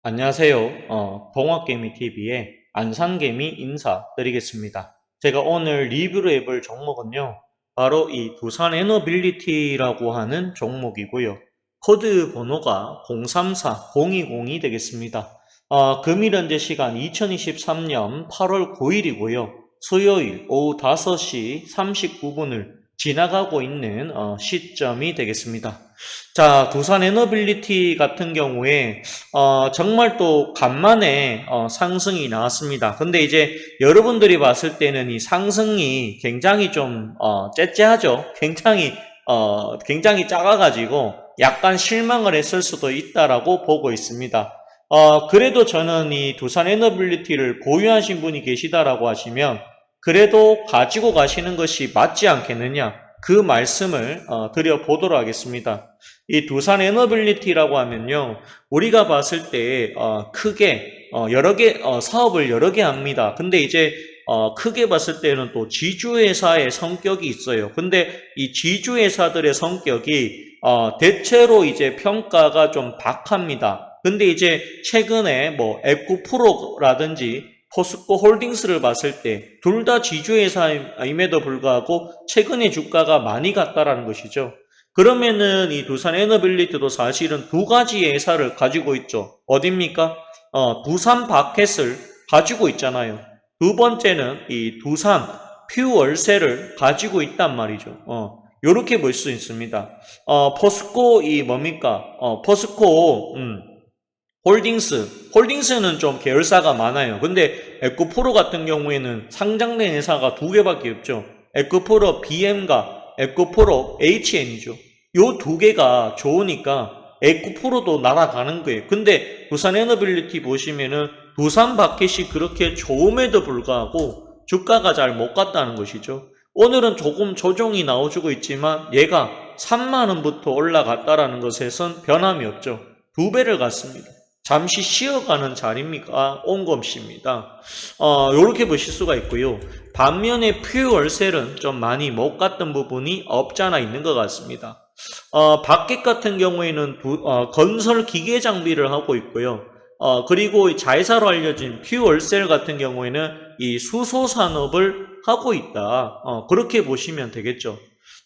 안녕하세요. 동학개미TV의 안산개미 인사드리겠습니다. 제가 오늘 리뷰를 해볼 종목은요. 바로 이 두산 에너빌리티라고 하는 종목이고요. 코드 번호가 034020이 되겠습니다. 금일 현재 시간 2023년 8월 9일이고요. 수요일 오후 5시 39분을 지나가고 있는 시점이 되겠습니다. 자, 두산 에너빌리티 같은 경우에 정말 또 간만에 상승이 나왔습니다. 근데 이제 여러분들이 봤을 때는 이 상승이 굉장히 좀 째째하죠. 굉장히 작아가지고 약간 실망을 했을 수도 있다라고 보고 있습니다. 그래도 저는 이 두산 에너빌리티를 보유하신 분이 계시다라고 하시면 그래도 가지고 가시는 것이 맞지 않겠느냐, 그 말씀을 드려보도록 하겠습니다. 이 두산 에너빌리티라고 하면요, 우리가 봤을 때 크게 사업을 여러 개 합니다. 근데 이제 크게 봤을 때는 또 지주회사의 성격이 있어요. 근데 이 지주회사들의 성격이 대체로 이제 평가가 좀 박합니다. 근데 이제 최근에 뭐 에코프로라든지 포스코 홀딩스를 봤을 때 둘 다 지주회사임에도 불구하고 최근에 주가가 많이 갔다라는 것이죠. 그러면은 이 두산 에너빌리티도 사실은 두 가지의 회사를 가지고 있죠. 어딥니까? 두산 바켓을 가지고 있잖아요. 두 번째는 이 두산 퓨얼셀을 가지고 있단 말이죠. 요렇게 볼 수 있습니다. 포스코 포스코 홀딩스는 좀 계열사가 많아요. 근데 에코프로 같은 경우에는 상장된 회사가 두 개밖에 없죠. 에코프로 BM과 에코프로 HN이죠. 요 두 개가 좋으니까 에코프로도 날아가는 거예요. 근데 두산 에너빌리티 보시면은 두산 바켓이 그렇게 좋음에도 불구하고 주가가 잘 못 갔다는 것이죠. 오늘은 조금 조정이 나와주고 있지만 얘가 3만원부터 올라갔다라는 것에선 변함이 없죠. 두 배를 갔습니다. 잠시 쉬어가는 자리입니까? 온검씨입니다. 요렇게 보실 수가 있고요. 반면에 퓨얼셀은 좀 많이 못 갔던 부분이 없잖아 있는 것 같습니다. 바켓 같은 경우에는 건설 기계 장비를 하고 있고요. 그리고 자회사로 알려진 퓨얼셀 같은 경우에는 이 수소 산업을 하고 있다. 그렇게 보시면 되겠죠.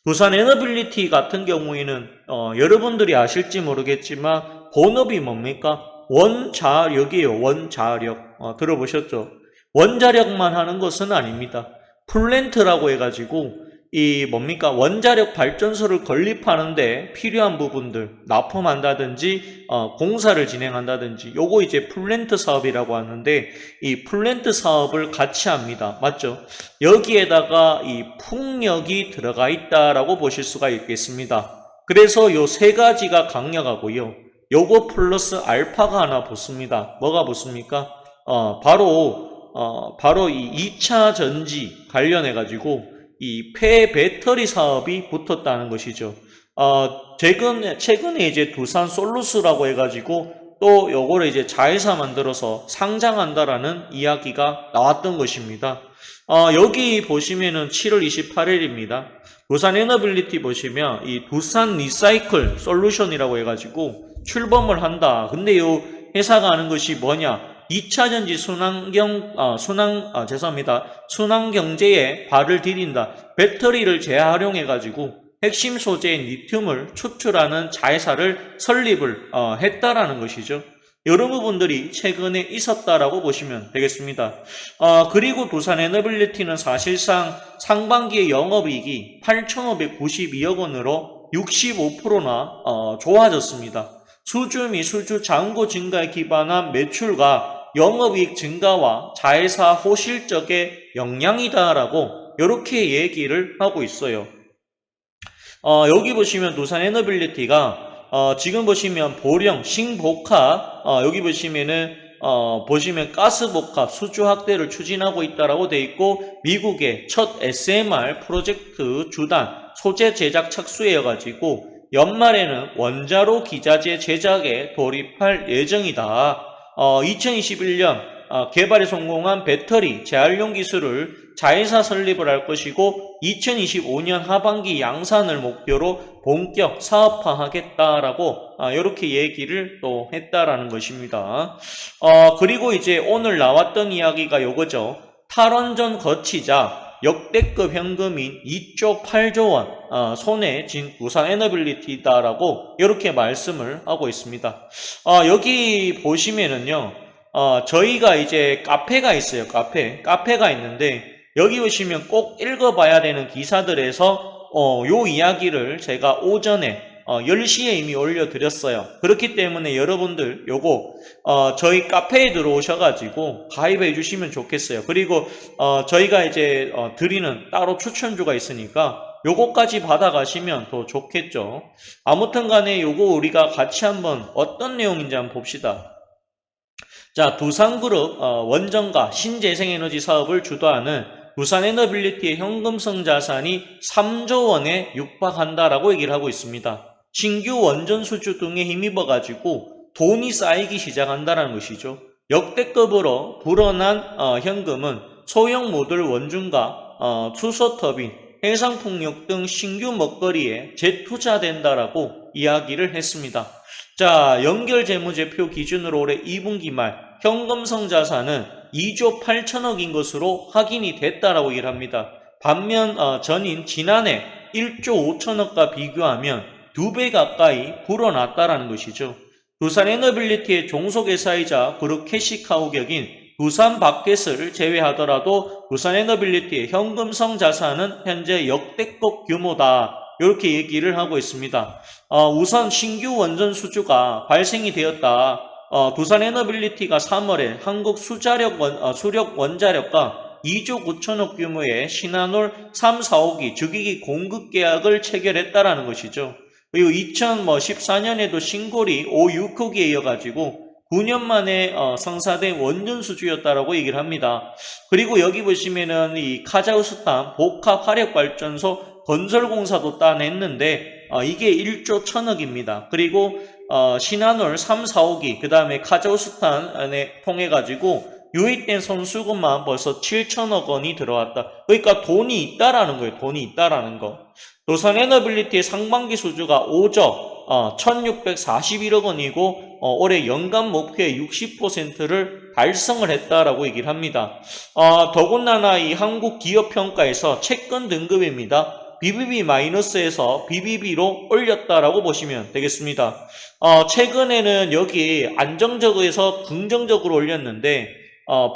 두산 에너빌리티 같은 경우에는 여러분들이 아실지 모르겠지만 본업이 뭡니까? 원자력이에요. 원자력. 들어보셨죠? 원자력만 하는 것은 아닙니다. 플랜트라고 해가지고 원자력 발전소를 건립하는데 필요한 부분들 납품한다든지 공사를 진행한다든지 요거 이제 플랜트 사업이라고 하는데 이 플랜트 사업을 같이 합니다. 맞죠? 여기에다가 이 풍력이 들어가 있다라고 보실 수가 있겠습니다. 그래서 요 세 가지가 강력하고요. 요거 플러스 알파가 하나 붙습니다. 뭐가 붙습니까? 바로 이 2차 전지 관련해 가지고 이 폐배터리 사업이 붙었다는 것이죠. 최근에 이제 두산 솔루스라고 해가지고 또 요거를 이제 자회사 만들어서 상장한다라는 이야기가 나왔던 것입니다. 여기 보시면은 7월 28일입니다. 두산 에너빌리티 보시면 이 두산 리사이클 솔루션이라고 해가지고 출범을 한다. 근데 요 회사가 하는 것이 뭐냐? 2차전지 순환경제에 발을 디딘다. 배터리를 재활용해가지고 핵심 소재인 리튬을 추출하는 자회사를 설립을 했다라는 것이죠. 이런 부분들이 최근에 있었다라고 보시면 되겠습니다. 그리고 두산 에너빌리티는 사실상 상반기의 영업이익이 8,592억 원으로 65%나 좋아졌습니다. 수주 미수주 잔고 증가에 기반한 매출과 영업이익 증가와 자회사 호실적의 영향이다라고 이렇게 얘기를 하고 있어요. 여기 보시면 두산 에너빌리티가 지금 보시면 보령, 신복합, 여기 보시면은 보시면 가스복합 수주 확대를 추진하고 있다라고 돼 있고 미국의 첫 SMR 프로젝트 주단 소재 제작 착수해 가지고 연말에는 원자로 기자재 제작에 돌입할 예정이다. 2021년 개발에 성공한 배터리 재활용 기술을 자회사 설립을 할 것이고 2025년 하반기 양산을 목표로 본격 사업화하겠다라고 이렇게 얘기를 또 했다라는 것입니다. 그리고 이제 오늘 나왔던 이야기가 요거죠. 탈원전 거치자 역대급 현금인 2조 8조 원 손에 쥔 두산에너빌리티다라고 이렇게 말씀을 하고 있습니다. 여기 보시면은요. 저희가 이제 카페가 있어요. 카페가 있는데 여기 보시면 꼭 읽어봐야 되는 기사들에서 요 이야기를 제가 오전에 10시에 이미 올려드렸어요. 그렇기 때문에 여러분들 요거 저희 카페에 들어오셔가지고 가입해 주시면 좋겠어요. 그리고 저희가 이제 드리는 따로 추천주가 있으니까 요거까지 받아가시면 더 좋겠죠. 아무튼 간에 요거 우리가 같이 한번 어떤 내용인지 한번 봅시다. 자, 두산그룹 원전과 신재생에너지 사업을 주도하는 두산에너빌리티의 현금성 자산이 3조 원에 육박한다라고 얘기를 하고 있습니다. 신규 원전 수주 등에 힘입어가지고 돈이 쌓이기 시작한다는 것이죠. 역대급으로 불어난 현금은 소형 모듈 원중과 수소터빈, 해상풍력 등 신규 먹거리에 재투자된다라고 이야기를 했습니다. 자, 연결재무제표 기준으로 올해 2분기 말 현금성 자산은 2조 8천억인 것으로 확인이 됐다라고 얘기를 합니다. 반면 전인 지난해 1조 5천억과 비교하면 2배 가까이 불어났다라는 것이죠. 두산에너빌리티의 종속회사이자 그룹 캐시카우 격인 두산바켓을 제외하더라도 두산에너빌리티의 현금성 자산은 현재 역대급 규모다. 이렇게 얘기를 하고 있습니다. 우선 신규 원전 수주가 발생이 되었다. 두산에너빌리티가 3월에 한국 수력 원자력과 2조 9천억 규모의 신한울 3, 4호기 주기기 공급 계약을 체결했다라는 것이죠. 그리고 2014년에도 신고리 5, 6호기에 이어가지고 9년 만에 성사된 원전 수주였다라고 얘기를 합니다. 그리고 여기 보시면은 이 카자흐스탄 복합 화력발전소 건설공사도 따냈는데 이게 1조 1000억입니다. 그리고 신한울 3, 4호기 그 다음에 카자흐스탄에 통해 가지고 유입된 선수금만 벌써 7천억 원이 들어왔다. 그러니까 돈이 있다라는 거예요. 돈이 있다라는 거. 두산에너빌리티의 상반기 수주가 5조 1641억 원이고 올해 연간 목표의 60%를 달성을 했다라고 얘기를 합니다. 더군다나 이 한국 기업 평가에서 채권 등급입니다. BBB-에서 BBB로 올렸다라고 보시면 되겠습니다. 최근에는 여기 안정적에서 긍정적으로 올렸는데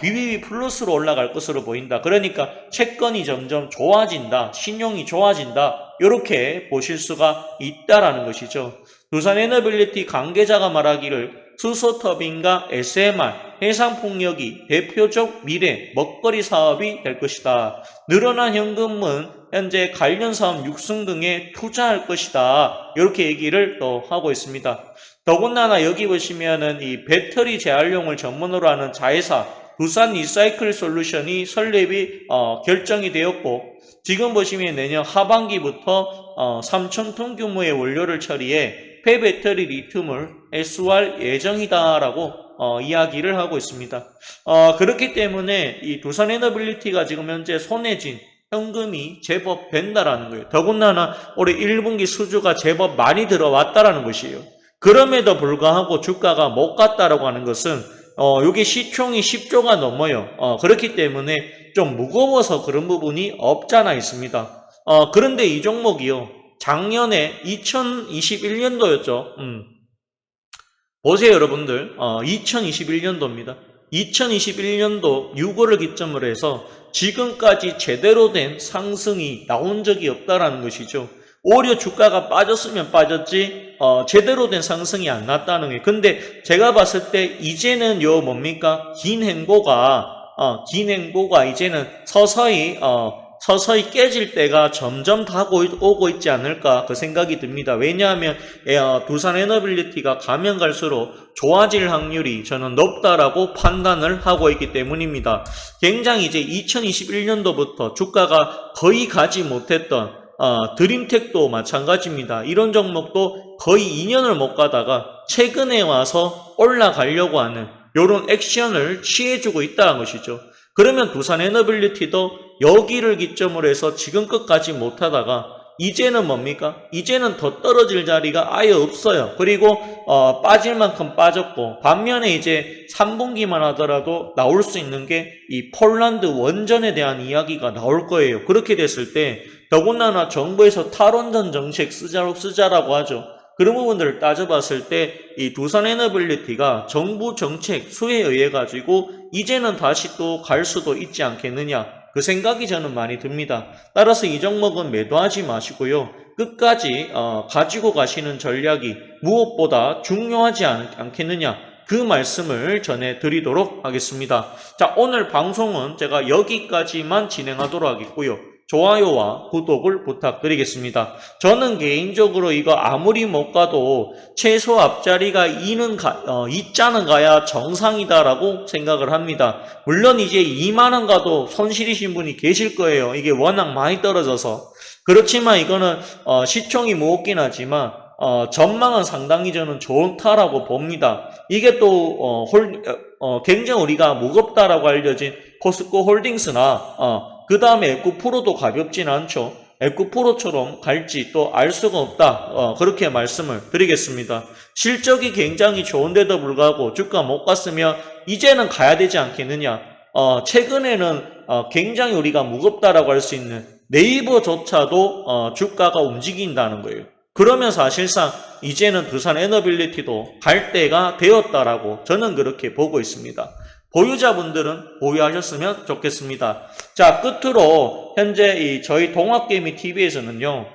BBB 플러스로 올라갈 것으로 보인다. 그러니까 채권이 점점 좋아진다. 신용이 좋아진다. 이렇게 보실 수가 있다라는 것이죠. 두산에너빌리티 관계자가 말하기를 수소터빈과 SMR, 해상풍력이 대표적 미래 먹거리 사업이 될 것이다. 늘어난 현금은 현재 관련 사업 육성 등에 투자할 것이다. 이렇게 얘기를 또 하고 있습니다. 더군다나 여기 보시면은 이 배터리 재활용을 전문으로 하는 자회사 두산 리사이클 솔루션이 설립이 결정이 되었고 지금 보시면 내년 하반기부터 3,000톤 규모의 원료를 처리해 폐배터리 리튬을 애수할 예정이다라고 이야기를 하고 있습니다. 그렇기 때문에 이 두산에너빌리티가 지금 현재 손에 쥔 현금이 제법 된다라는 거예요. 더군다나 올해 1분기 수주가 제법 많이 들어왔다라는 것이에요. 그럼에도 불구하고 주가가 못 갔다라고 하는 것은 요게 시총이 10조가 넘어요. 그렇기 때문에 좀 무거워서 그런 부분이 없잖아 있습니다. 그런데 이 종목이요. 작년에 2021년도였죠. 보세요, 여러분들. 2021년도입니다. 2021년도 6월을 기점으로 해서 지금까지 제대로 된 상승이 나온 적이 없다라는 것이죠. 오히려 주가가 빠졌으면 빠졌지 제대로 된 상승이 안 났다는 게. 근데 제가 봤을 때 이제는 뭡니까? 긴 행보가 이제는 서서히 깨질 때가 점점 오고 있지 않을까 그 생각이 듭니다. 왜냐하면 두산에너빌리티가 가면 갈수록 좋아질 확률이 저는 높다라고 판단을 하고 있기 때문입니다. 굉장히 이제 2021년도부터 주가가 거의 가지 못했던 드림텍도 마찬가지입니다. 이런 종목도 거의 2년을 못 가다가 최근에 와서 올라가려고 하는 요런 액션을 취해주고 있다는 것이죠. 그러면 두산 에너빌리티도 여기를 기점으로 해서 지금끝까지 못하다가 이제는 뭡니까? 이제는 더 떨어질 자리가 아예 없어요. 그리고 빠질 만큼 빠졌고, 반면에 이제 3분기만 하더라도 나올 수 있는 게 이 폴란드 원전에 대한 이야기가 나올 거예요. 그렇게 됐을 때 더군다나 정부에서 탈원전 정책 쓰자라고 하죠. 그런 부분들을 따져봤을 때 이 두산 에너빌리티가 정부 정책 수혜에 의해 가지고 이제는 다시 또 갈 수도 있지 않겠느냐, 그 생각이 저는 많이 듭니다. 따라서 이 종목은 매도하지 마시고요. 끝까지 가지고 가시는 전략이 무엇보다 중요하지 않겠느냐, 그 말씀을 전해드리도록 하겠습니다. 자, 오늘 방송은 제가 여기까지만 진행하도록 하겠고요. 좋아요와 구독을 부탁드리겠습니다. 저는 개인적으로 이거 아무리 못 가도 최소 앞자리가 2자는 가야 정상이다라고 생각을 합니다. 물론 이제 2만원 가도 손실이신 분이 계실 거예요. 이게 워낙 많이 떨어져서. 그렇지만 이거는 시총이 무겁긴 하지만 전망은 상당히 저는 좋다라고 봅니다. 이게 또 굉장히 우리가 무겁다라고 알려진 포스코 홀딩스나 그 다음에 에코프로도 가볍진 않죠. 에코프로처럼 갈지 또 알 수가 없다. 그렇게 말씀을 드리겠습니다. 실적이 굉장히 좋은데도 불구하고 주가 못 갔으면 이제는 가야 되지 않겠느냐. 최근에는 굉장히 우리가 무겁다라고 할 수 있는 네이버조차도 주가가 움직인다는 거예요. 그러면 사실상 이제는 두산 에너빌리티도 갈 때가 되었다라고 저는 그렇게 보고 있습니다. 보유자분들은 보유하셨으면 좋겠습니다. 자, 끝으로 현재 저희 동학개미 TV에서는요,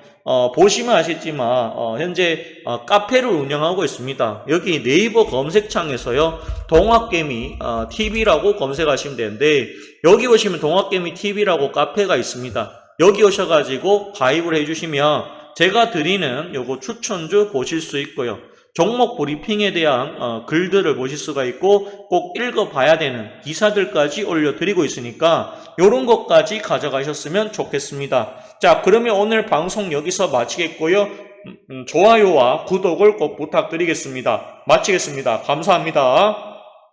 보시면 아시지만 현재 카페를 운영하고 있습니다. 여기 네이버 검색창에서요, 동학개미 TV라고 검색하시면 되는데, 여기 오시면 동학개미 TV라고 카페가 있습니다. 여기 오셔가지고 가입을 해주시면 제가 드리는 요거 추천주 보실 수 있고요. 종목 브리핑에 대한 글들을 보실 수가 있고 꼭 읽어봐야 되는 기사들까지 올려드리고 있으니까 요런 것까지 가져가셨으면 좋겠습니다. 자, 그러면 오늘 방송 여기서 마치겠고요. 좋아요와 구독을 꼭 부탁드리겠습니다. 마치겠습니다. 감사합니다.